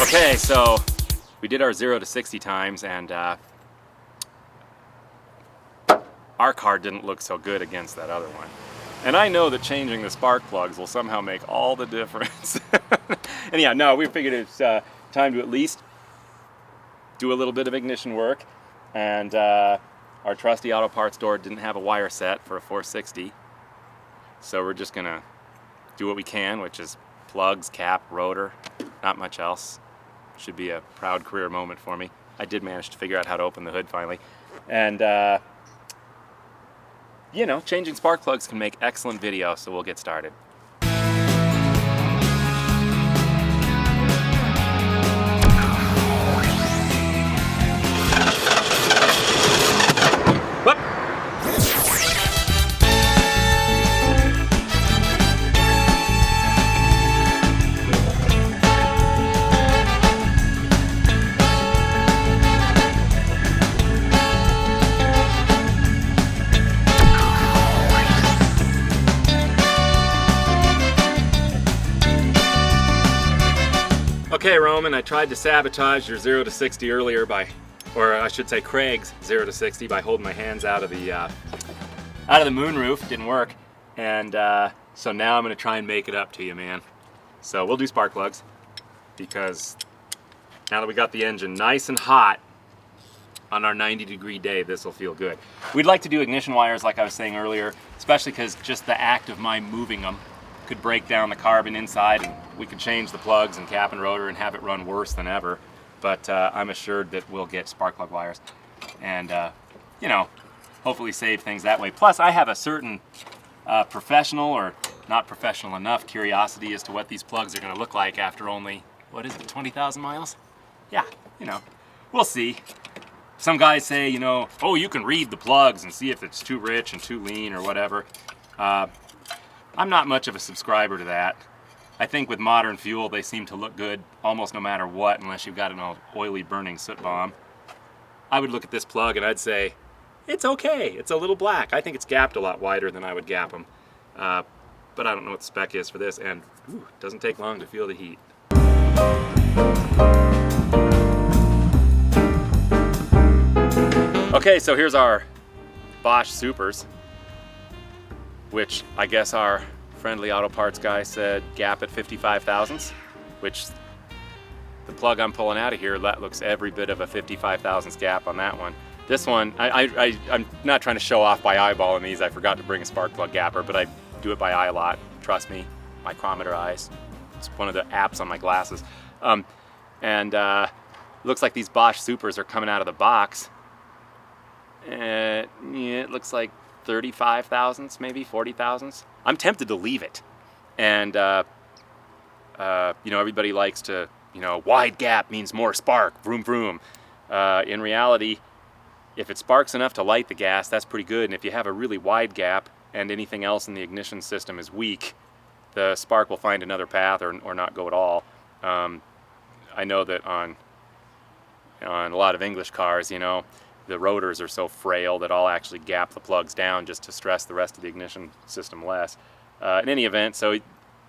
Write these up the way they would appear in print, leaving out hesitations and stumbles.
Okay, so we did our 0 to 60 times, and our car didn't look so good against that other one. And I know that changing the spark plugs will somehow make all the difference. And yeah, no, we figured it's time to at least do a little bit of ignition work. And our trusty auto parts store didn't have a wire set for a 460. So we're just gonna do what we can, which is plugs, cap, rotor, not much else. Should be a proud career moment for me. I did manage to figure out how to open the hood finally. And you know, changing spark plugs can make excellent video, so we'll get started. Whoop. Okay, Roman, I tried to sabotage your 0 to 60 earlier by, or I should say Craig's 0 to 60 by holding my hands out of the moonroof. Didn't work, and so now I'm gonna try and make it up to you, man. So we'll do spark plugs, because now that we got the engine nice and hot on our 90-degree day, this will feel good. We'd like to do ignition wires, like I was saying earlier, especially because just the act of my moving them could break down the carbon inside, and we could change the plugs and cap and rotor and have it run worse than ever. But I'm assured that we'll get spark plug wires and you know, hopefully save things that way. Plus I have a certain professional or not professional enough curiosity as to what these plugs are going to look like after only, what is it, 20,000 miles? Yeah, you know, we'll see. Some guys say, you know, oh, you can read the plugs and see if it's too rich and too lean or whatever. I'm not much of a subscriber to that. I think with modern fuel, they seem to look good almost no matter what, unless you've got an old oily burning soot bomb. I would look at this plug and I'd say, it's okay, it's a little black. I think it's gapped a lot wider than I would gap them. But I don't know what the spec is for this, and it doesn't take long to feel the heat. Okay, so here's our Bosch Supers, which I guess our friendly auto parts guy said gap at 55 thousandths, which the plug I'm pulling out of here, that looks every bit of a 55 thousandths gap on that one. This one, I'm not trying to show off by eyeballing these. I forgot to bring a spark plug gapper, but I do it by eye a lot. Trust me, micrometer eyes. It's one of the apps on my glasses. Looks like these Bosch Supers are coming out of the box. Yeah, it looks like 35 thousandths, maybe 40 thousandths. I'm tempted to leave it. And, you know, everybody likes to, you know, wide gap means more spark, vroom vroom. In reality, if it sparks enough to light the gas, that's pretty good. And if you have a really wide gap and anything else in the ignition system is weak, the spark will find another path or not go at all. I know that on a lot of English cars, you know, the rotors are so frail that I'll actually gap the plugs down just to stress the rest of the ignition system less. In any event, so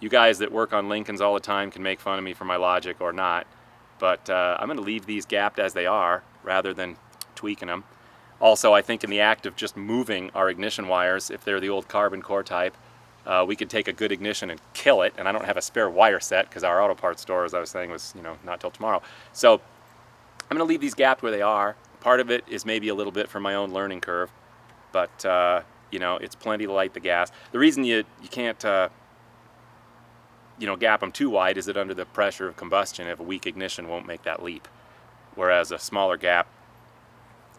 you guys that work on Lincolns all the time can make fun of me for my logic or not, but I'm going to leave these gapped as they are rather than tweaking them. Also, I think in the act of just moving our ignition wires, if they're the old carbon core type, we could take a good ignition and kill it, and I don't have a spare wire set because our auto parts store, as I was saying, was, you know, not till tomorrow. So I'm going to leave these gapped where they are. Part of it is maybe a little bit for my own learning curve, but you know, it's plenty to light the gas. The reason you can't you know, gap them too wide is that under the pressure of combustion, if a weak ignition won't make that leap, whereas a smaller gap,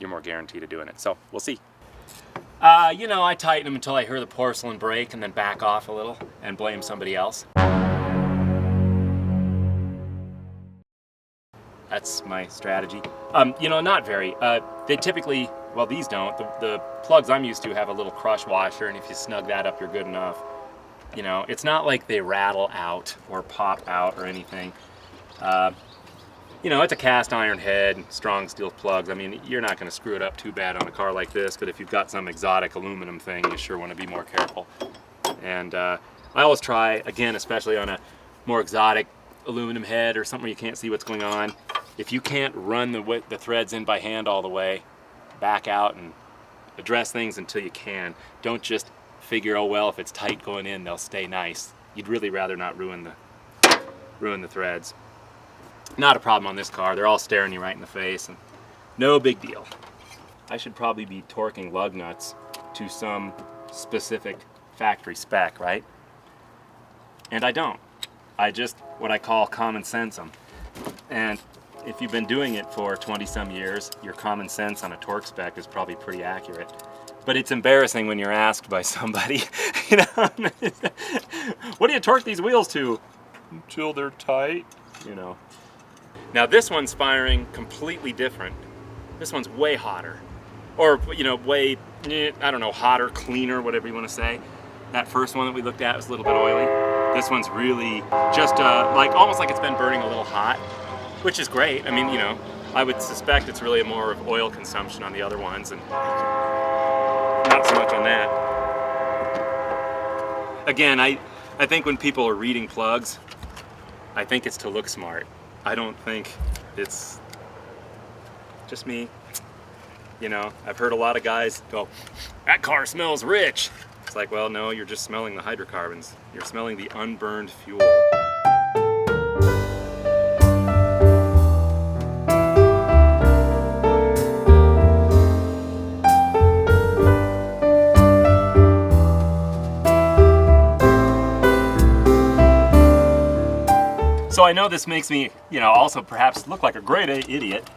you're more guaranteed of doing it. So we'll see. You know, I tighten them until I hear the porcelain break and then back off a little and blame somebody else. That's my strategy. You know, not very. They typically, well, these don't. The plugs I'm used to have a little crush washer, and if you snug that up, you're good enough. You know, it's not like they rattle out or pop out or anything. You know, it's a cast iron head, strong steel plugs. I mean, you're not going to screw it up too bad on a car like this, but if you've got some exotic aluminum thing, you sure want to be more careful. And I always try, again, especially on a more exotic aluminum head or something where you can't see what's going on, if you can't run the threads in by hand all the way, back out and address things until you can. Don't just figure, oh well, if it's tight going in, they'll stay nice. You'd really rather not ruin the threads. Not a problem on this car. They're all staring you right in the face, and no big deal. I should probably be torquing lug nuts to some specific factory spec, right? And I don't. I just, what I call common sense them. And if you've been doing it for 20 some years, your common sense on a torque spec is probably pretty accurate. But it's embarrassing when you're asked by somebody, you know, what do you torque these wheels to? Until they're tight, you know. Now this one's firing completely different. This one's way hotter. Or, you know, way, I don't know, hotter, cleaner, whatever you want to say. That first one that we looked at was a little bit oily. This one's really just like, almost like it's been burning a little hot, which is great. I mean, you know, I would suspect it's really more of oil consumption on the other ones and not so much on that. Again, I think when people are reading plugs, I think it's to look smart. I don't think it's just me. You know, I've heard a lot of guys go, that car smells rich. It's like, well, no, you're just smelling the hydrocarbons. You're smelling the unburned fuel. So I know this makes me, you know, also perhaps look like a great idiot.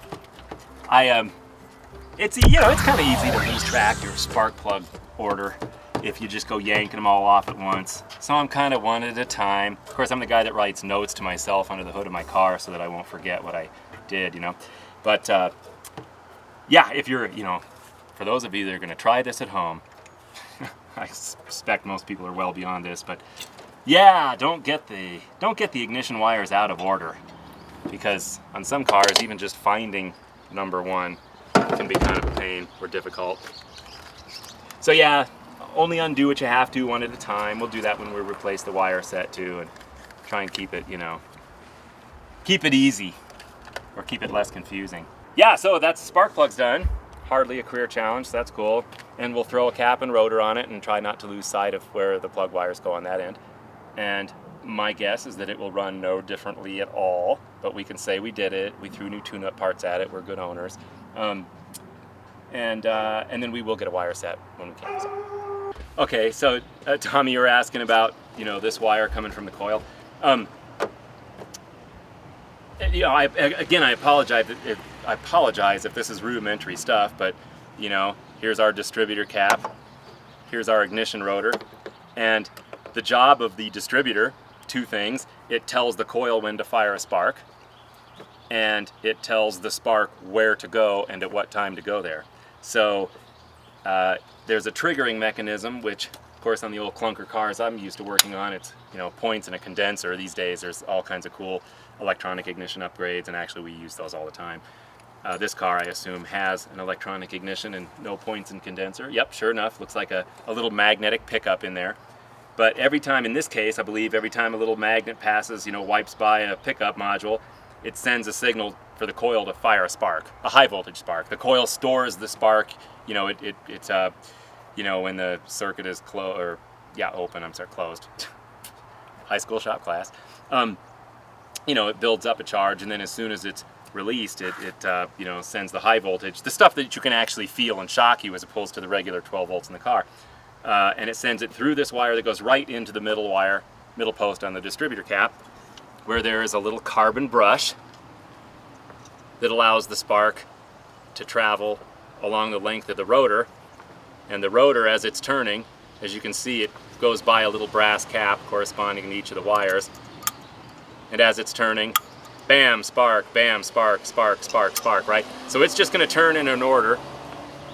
It's, you know, it's kind of easy to lose track your spark plug order if you just go yanking them all off at once. So I'm kind of one at a time. Of course, I'm the guy that writes notes to myself under the hood of my car so that I won't forget what I did, you know. But yeah, if you're, you know, for those of you that are going to try this at home, I suspect most people are well beyond this, but yeah, don't get the ignition wires out of order, because on some cars, even just finding number one can be kind of a pain or difficult. So yeah, only undo what you have to one at a time. We'll do that when we replace the wire set too, and try and keep it, you know, keep it easy or keep it less confusing. Yeah, so that's spark plugs done. Hardly a career challenge, so that's cool. And we'll throw a cap and rotor on it and try not to lose sight of where the plug wires go on that end. And my guess is that it will run no differently at all, but we can say we did it. We threw new tune-up parts at it. We're good owners. And then we will get a wire set when we can. So. Okay, so Tommy, you were asking about, you know, this wire coming from the coil. You know, I apologize if this is rudimentary stuff, but you know, here's our distributor cap, here's our ignition rotor, and the job of the distributor, two things: it tells the coil when to fire a spark, and it tells the spark where to go and at what time to go there. So there's a triggering mechanism, which of course on the old clunker cars I'm used to working on, it's, you know, points and a condenser. These days there's all kinds of cool electronic ignition upgrades, and actually we use those all the time. This car, I assume, has an electronic ignition and no points and condenser. Yep, sure enough, looks like a little magnetic pickup in there. But every time, in this case, I believe every time a little magnet passes, you know, wipes by a pickup module, it sends a signal for the coil to fire a spark, a high voltage spark. The coil stores the spark, you know, it's you know, when the circuit is closed, or yeah, open, I'm sorry, closed. High school shop class. You know, it builds up a charge, and then as soon as it's released, it you know, sends the high voltage, the stuff that you can actually feel and shock you as opposed to the regular 12 volts in the car. And it sends it through this wire that goes right into the middle post on the distributor cap, where there is a little carbon brush that allows the spark to travel along the length of the rotor. And the rotor, as it's turning, as you can see, it goes by a little brass cap corresponding to each of the wires. And as it's turning, bam, spark, spark, spark, right? So it's just going to turn in an order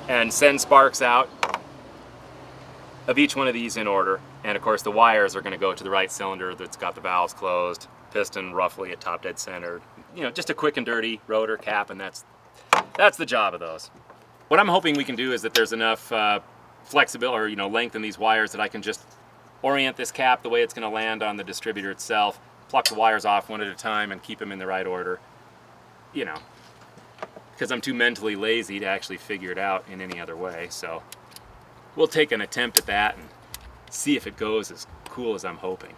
and send sparks out of each one of these in order. And of course the wires are going to go to the right cylinder that's got the valves closed, piston roughly at top dead center. You know, just a quick and dirty rotor cap, and that's the job of those. What I'm hoping we can do is that there's enough flexibility, or, you know, length in these wires that I can just orient this cap the way it's going to land on the distributor itself, pluck the wires off one at a time and keep them in the right order, you know, because I'm too mentally lazy to actually figure it out in any other way. So we'll take an attempt at that and see if it goes as cool as I'm hoping.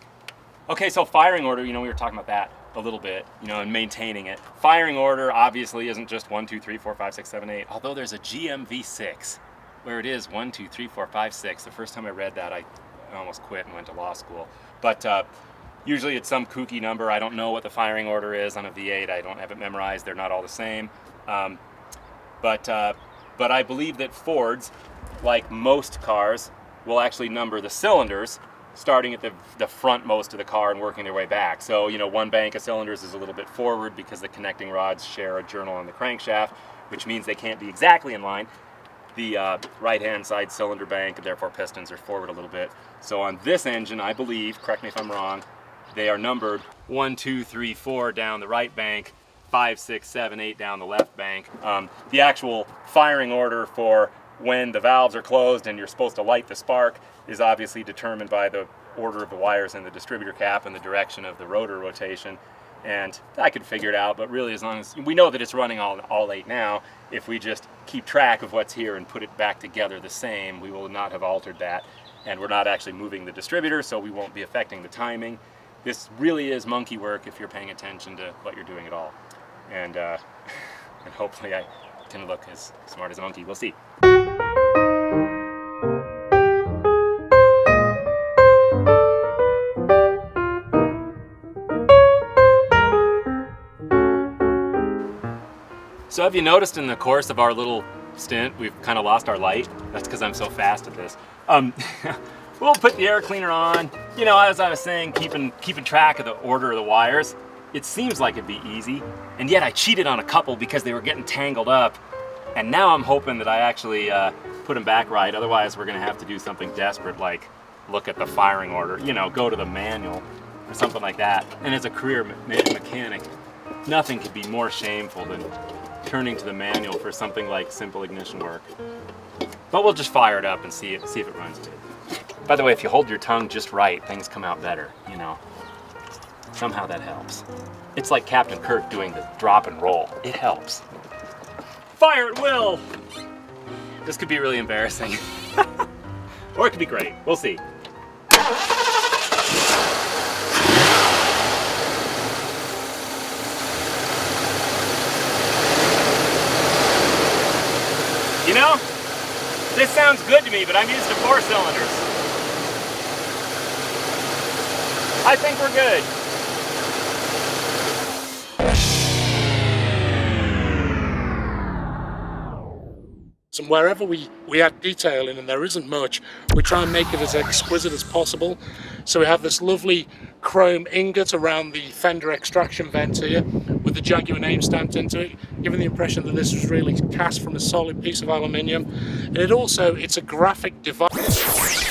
Okay, so firing order, you know, we were talking about that a little bit, you know, and maintaining it. Firing order obviously isn't just 1, 2, 3, 4, 5, 6, 7, 8, although there's a GMV6 where it is 1, 2, 3, 4, 5, 6. The first time I read that, I almost quit and went to law school. But usually it's some kooky number. I don't know what the firing order is on a V8. I don't have it memorized. They're not all the same. But I believe that Fords, like most cars, will actually number the cylinders starting at the frontmost of the car and working their way back. So, you know, one bank of cylinders is a little bit forward because the connecting rods share a journal on the crankshaft, which means they can't be exactly in line. The right-hand side cylinder bank, and therefore pistons, are forward a little bit. So on this engine, I believe, correct me if I'm wrong, they are numbered 1, 2, 3, 4 down the right bank, 5, 6, 7, 8 down the left bank. The actual firing order for when the valves are closed and you're supposed to light the spark is obviously determined by the order of the wires in the distributor cap and the direction of the rotor rotation. And I could figure it out, but really, as long as we know that it's running all 8 now, if we just keep track of what's here and put it back together the same, we will not have altered that. And we're not actually moving the distributor, so we won't be affecting the timing. This really is monkey work if you're paying attention to what you're doing at all. And, and hopefully I can look as smart as a monkey. We'll see. So have you noticed in the course of our little stint, we've kind of lost our light? That's because I'm so fast at this. We'll put the air cleaner on. You know, as I was saying, keeping track of the order of the wires. It seems like it'd be easy, and yet I cheated on a couple because they were getting tangled up. And now I'm hoping that I actually put them back right. Otherwise, we're gonna have to do something desperate like look at the firing order, you know, go to the manual or something like that. And as a career mechanic, nothing could be more shameful than turning to the manual for something like simple ignition work. But we'll just fire it up and see if it runs good. By the way, if you hold your tongue just right, things come out better, you know. Somehow that helps. It's like Captain Kirk doing the drop and roll. It helps. Fire at will! This could be really embarrassing. Or it could be great. We'll see. You know, this sounds good to me, but I'm used to 4 cylinders. I think we're good. And wherever we add detail in, and there isn't much, we try and make it as exquisite as possible. So we have this lovely chrome ingot around the fender extraction vent here with the Jaguar name stamped into it, giving the impression that this was really cast from a solid piece of aluminium. And it's a graphic device.